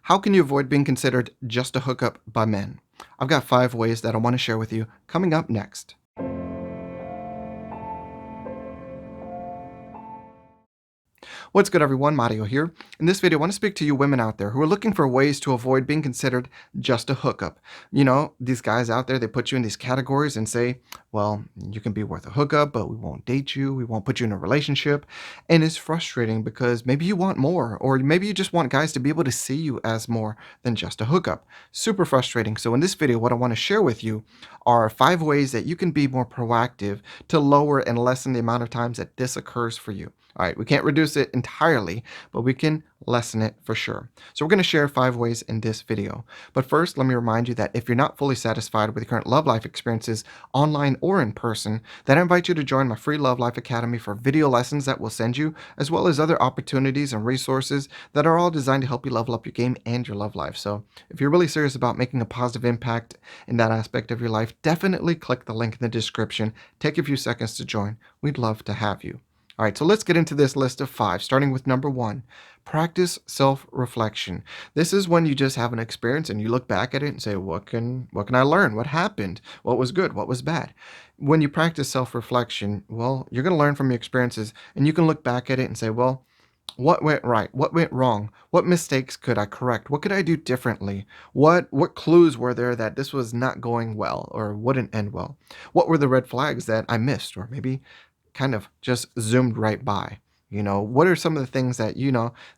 How can you avoid being considered just a hookup by men? I've got 5 ways that I want to share with you coming up next. What's good, everyone? Mario here. In this video, I want to speak to you women out there who are looking for ways to avoid being considered just a hookup. These guys out there, they put you in these categories and say, well, you can be worth a hookup, but we won't date you. We won't put you in a relationship. And it's frustrating because maybe you want more, or maybe you just want guys to be able to see you as more than just a hookup. Super frustrating. So in this video, what I want to share with you are 5 ways that you can be more proactive to lower and lessen the amount of times that this occurs for you. All right, we can't reduce it entirely, but we can lessen it for sure. So we're going to share 5 ways in this video. But first, let me remind you that if you're not fully satisfied with your current love life experiences, online or in person, then I invite you to join my free Love Life Academy for video lessons that we'll send you, as well as other opportunities and resources that are all designed to help you level up your game and your love life. So if you're really serious about making a positive impact in that aspect of your life, definitely click the link in the description. Take a few seconds to join. We'd love to have you. All right, so let's get into this list of 5, starting with number 1. Practice self-reflection. This is when you just have an experience and you look back at it and say, what can I learn? What happened? What was good? What was bad? When you practice self-reflection, well, you're going to learn from your experiences and you can look back at it and say, well, what went right? What went wrong? What mistakes could I correct? What could I do differently? What clues were there that this was not going well or wouldn't end well? What were the red flags that I missed or maybe kind of just zoomed right by? What are some of the things that,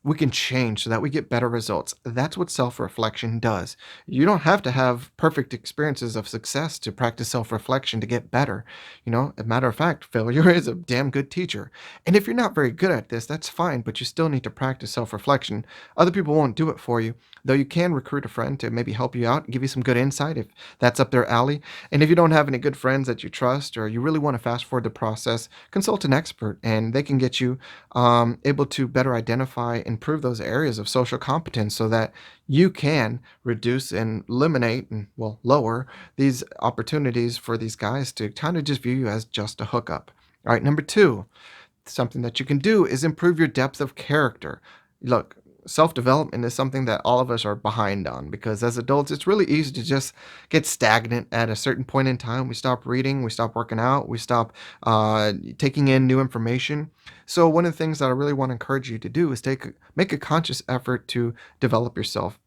we can change so that we get better results? That's what self-reflection does. You don't have to have perfect experiences of success to practice self-reflection to get better. A matter of fact, failure is a damn good teacher. And if you're not very good at this, that's fine, but you still need to practice self-reflection. Other people won't do it for you, though you can recruit a friend to maybe help you out, give you some good insight if that's up their alley. And if you don't have any good friends that you trust or you really want to fast forward the process, consult an expert and they can get you able to better identify and improve those areas of social competence so that you can reduce and eliminate and, well, lower these opportunities for these guys to kind of just view you as just a hookup. All right, number 2, something that you can do is improve your depth of character. Look, self development is something that all of us are behind on because as adults, it's really easy to just get stagnant at a certain point in time. We stop reading, we stop working out, we stop taking in new information. So, one of the things that I really want to encourage you to do is make a conscious effort to develop yourself.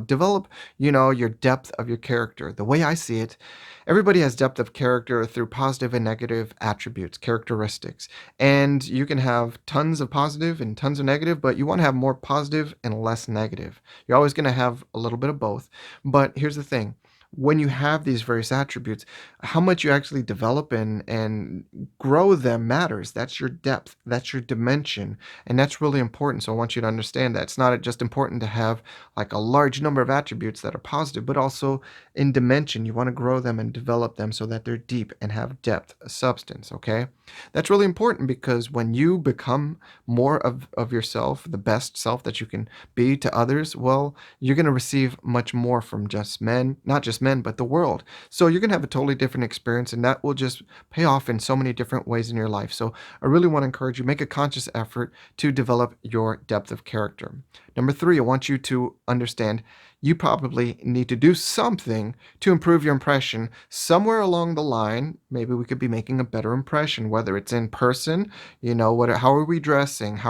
Develop, your depth of your character. The way I see it, everybody has depth of character through positive and negative attributes, characteristics. And you can have tons of positive and tons of negative, but you want to have more positive and less negative. You're always going to have a little bit of both. But here's the thing. When you have these various attributes, how much you actually develop and grow them matters. That's your depth, that's your dimension, and that's really important. So I want you to understand that it's not just important to have like a large number of attributes that are positive, but also in dimension. You want to grow them and develop them so that they're deep and have depth, substance, okay? That's really important because when you become more of yourself, the best self that you can be to others, well, you're going to receive much more from just men, not just men, but the world. So you're going to have a totally different experience, and that will just pay off in so many different ways in your life. So I really want to encourage you, make a conscious effort to develop your depth of character. Number 3, I want you to understand you probably need to do something to improve your impression somewhere along the line. Maybe we could be making a better impression, whether it's in person, how are we dressing?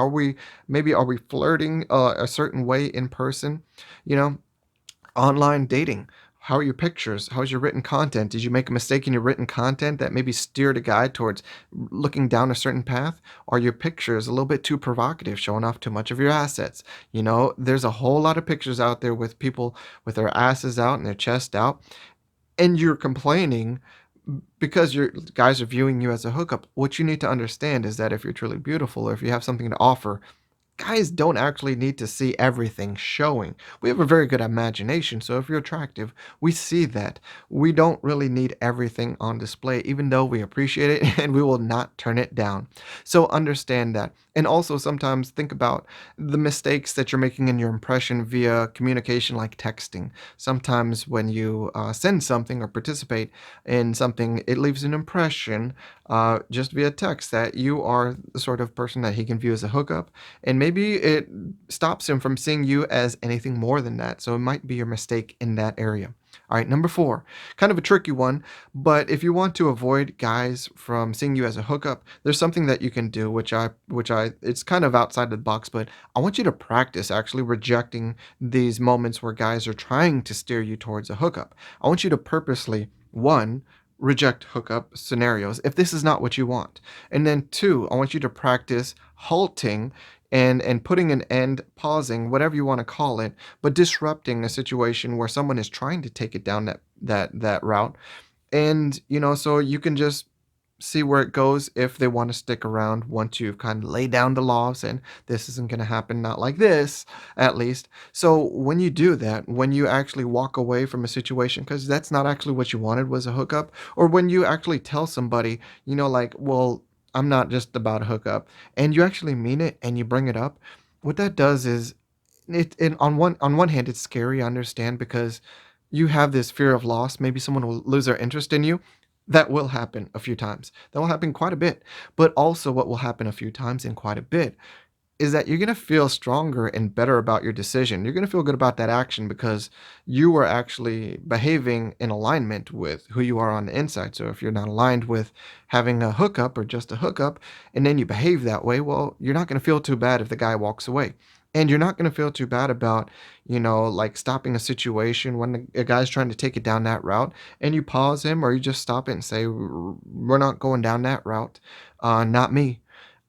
Maybe are we flirting a certain way in person? You know, Online dating. How are your pictures? How's your written content? Did you make a mistake in your written content that maybe steered a guy towards looking down a certain path? Are your pictures a little bit too provocative, showing off too much of your assets? There's a whole lot of pictures out there with people with their asses out and their chest out, and you're complaining because your guys are viewing you as a hookup. What you need to understand is that if you're truly beautiful or if you have something to offer, guys don't actually need to see everything showing. We have a very good imagination, so if you're attractive, we see that. We don't really need everything on display, even though we appreciate it and we will not turn it down. So understand that. And also sometimes think about the mistakes that you're making in your impression via communication like texting. Sometimes when you send something or participate in something, it leaves an impression just via text that you are the sort of person that he can view as a hookup. And maybe it stops him from seeing you as anything more than that. So it might be your mistake in that area. All right, number four, kind of a tricky one, but if you want to avoid guys from seeing you as a hookup, there's something that you can do, it's kind of outside the box, but I want you to practice actually rejecting these moments where guys are trying to steer you towards a hookup. I want you to purposely, one, reject hookup scenarios if this is not what you want. And then two, I want you to practice halting and putting an end, pausing, whatever you want to call it, but disrupting a situation where someone is trying to take it down that route. And so you can just see where it goes if they want to stick around once you've kind of laid down the laws and this isn't going to happen, not like this, at least. So when you do that, when you actually walk away from a situation because that's not actually what you wanted was a hookup, or when you actually tell somebody, like, well, I'm not just about a hookup, and you actually mean it and you bring it up, what that does is on one hand it's scary, I understand, because you have this fear of loss. Maybe someone will lose their interest in you. That will happen a few times. That will happen quite a bit. But also, what will happen a few times and quite a bit is that you're going to feel stronger and better about your decision. You're going to feel good about that action because you are actually behaving in alignment with who you are on the inside. So if you're not aligned with having a hookup or just a hookup, and then you behave that way, well, you're not going to feel too bad if the guy walks away. And you're not going to feel too bad about, like stopping a situation when a guy's trying to take it down that route and you pause him or you just stop it and say, We're not going down that route. Not me."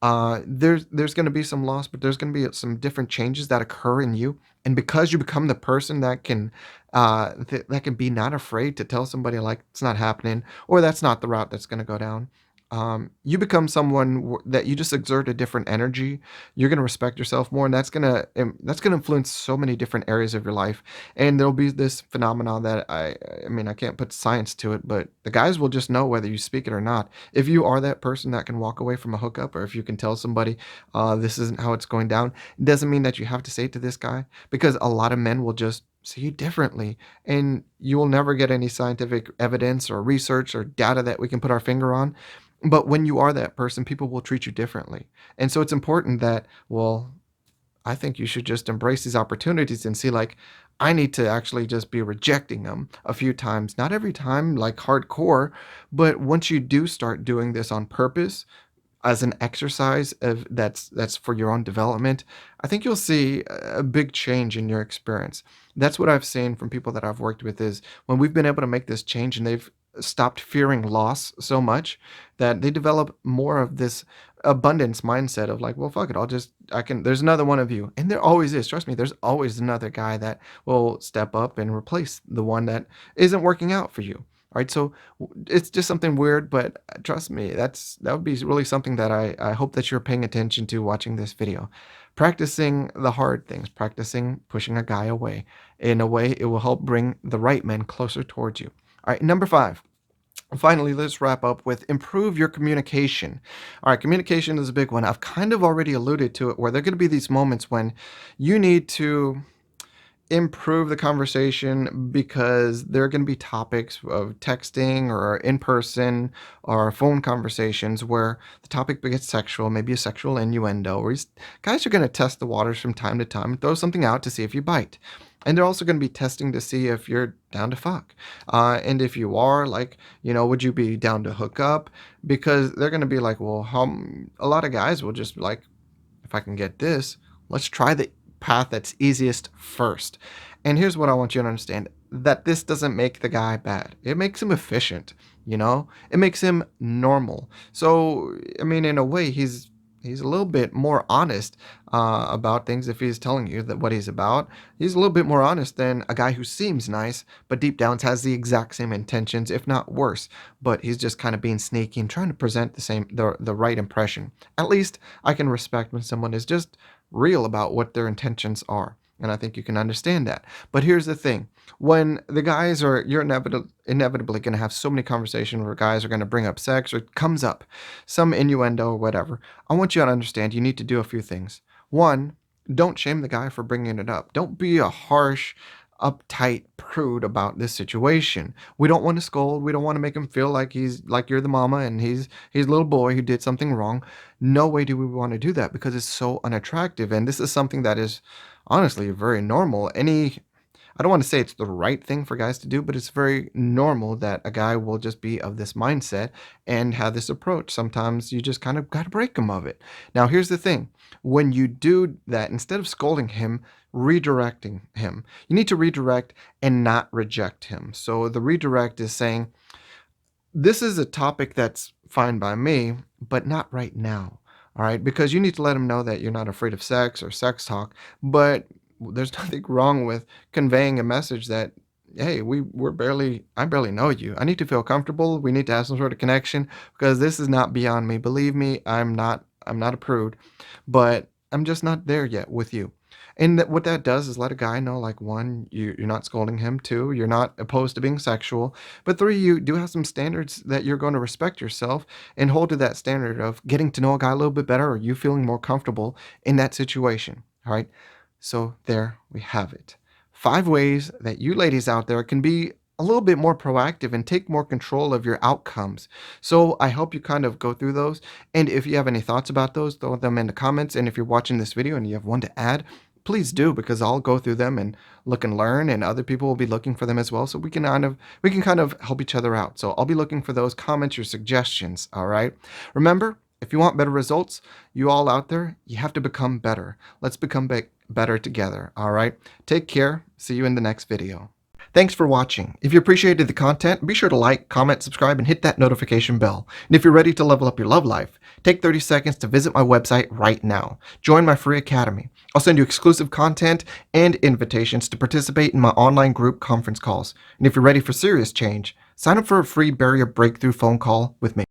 There's going to be some loss, but there's going to be some different changes that occur in you, and because you become the person that can that can be not afraid to tell somebody like it's not happening or that's not the route that's going to go down. You become someone that you just exert a different energy. You're going to respect yourself more, and that's gonna influence so many different areas of your life. And there'll be this phenomenon that I mean I can't put science to it, but the guys will just know whether you speak it or not. If you are that person that can walk away from a hookup, or if you can tell somebody this isn't how it's going down, it doesn't mean that you have to say it to this guy, because a lot of men will just see you differently, and you will never get any scientific evidence or research or data that we can put our finger on. But when you are that person, people will treat you differently. And so it's important that, well, I think you should just embrace these opportunities and see, like, I need to actually just be rejecting them a few times, not every time, like hardcore, but once you do start doing this on purpose, as an exercise of that's for your own development, I think you'll see a big change in your experience. That's what I've seen from people that I've worked with is when we've been able to make this change and they've stopped fearing loss so much that they develop more of this abundance mindset of like, well, fuck it, I can, there's another one of you. And there always is. Trust me, there's always another guy that will step up and replace the one that isn't working out for you. All right, so it's just something weird, but trust me, that would be really something that I hope that you're paying attention to watching this video. Practicing the hard things, practicing pushing a guy away. In a way, it will help bring the right men closer towards you. All right, number five. Finally, let's wrap up with improve your communication. All right, communication is a big one. I've kind of already alluded to it where there are going to be these moments when you need to improve the conversation because there are going to be topics of texting or in person or phone conversations where the topic gets sexual, maybe a sexual innuendo, or guys are going to test the waters from time to time and throw something out to see if you bite. And they're also going to be testing to see if you're down to fuck. And if you are, like, would you be down to hook up? Because they're going to be like, well, a lot of guys will just be like, if I can get this, let's try the path that's easiest first. And here's what I want you to understand, that this doesn't make the guy bad. It makes him efficient, It makes him normal. So, I mean, in a way, he's a little bit more honest about things if he's telling you that what he's about. He's a little bit more honest than a guy who seems nice, but deep down has the exact same intentions, if not worse. But he's just kind of being sneaky and trying to present the right impression. At least I can respect when someone is just real about what their intentions are. And I think you can understand that. But here's the thing. When the guys you're inevitably going to have so many conversations where guys are going to bring up sex or it comes up, some innuendo or whatever. I want you to understand you need to do a few things. One, don't shame the guy for bringing it up. Don't be a harsh, uptight prude about this situation. We don't want to scold. We don't want to make him feel like he's like you're the mama and he's a little boy who did something wrong. No way do we want to do that because it's so unattractive. And this is something that is honestly very normal. I don't want to say it's the right thing for guys to do, but it's very normal that a guy will just be of this mindset and have this approach. Sometimes you just kind of got to break him of it. Now, here's the thing. When you do that, instead of scolding him, redirecting him, you need to redirect and not reject him. So the redirect is saying, this is a topic that's fine by me, but not right now. All right, because you need to let him know that you're not afraid of sex or sex talk, but there's nothing wrong with conveying a message that, hey, I barely know you. I need to feel comfortable. We need to have some sort of connection because this is not beyond me. Believe me, I'm not a prude, but I'm just not there yet with you. And what that does is let a guy know, like, one, you're not scolding him. Two, you're not opposed to being sexual. But three, you do have some standards that you're going to respect yourself and hold to that standard of getting to know a guy a little bit better or you feeling more comfortable in that situation. All right. So there we have it. 5 ways that you ladies out there can be a little bit more proactive and take more control of your outcomes. So I hope you kind of go through those. And if you have any thoughts about those, throw them in the comments. And if you're watching this video and you have one to add, please do, because I'll go through them and look and learn, and other people will be looking for them as well. So we can kind of help each other out. So I'll be looking for those comments, your suggestions. All right. Remember, if you want better results, you all out there, you have to become better. Let's become better together. All right. Take care. See you in the next video. Thanks for watching. If you appreciated the content, be sure to like, comment, subscribe, and hit that notification bell. And if you're ready to level up your love life, take 30 seconds to visit my website right now. Join my free academy. I'll send you exclusive content and invitations to participate in my online group conference calls. And if you're ready for serious change, sign up for a free barrier breakthrough phone call with me.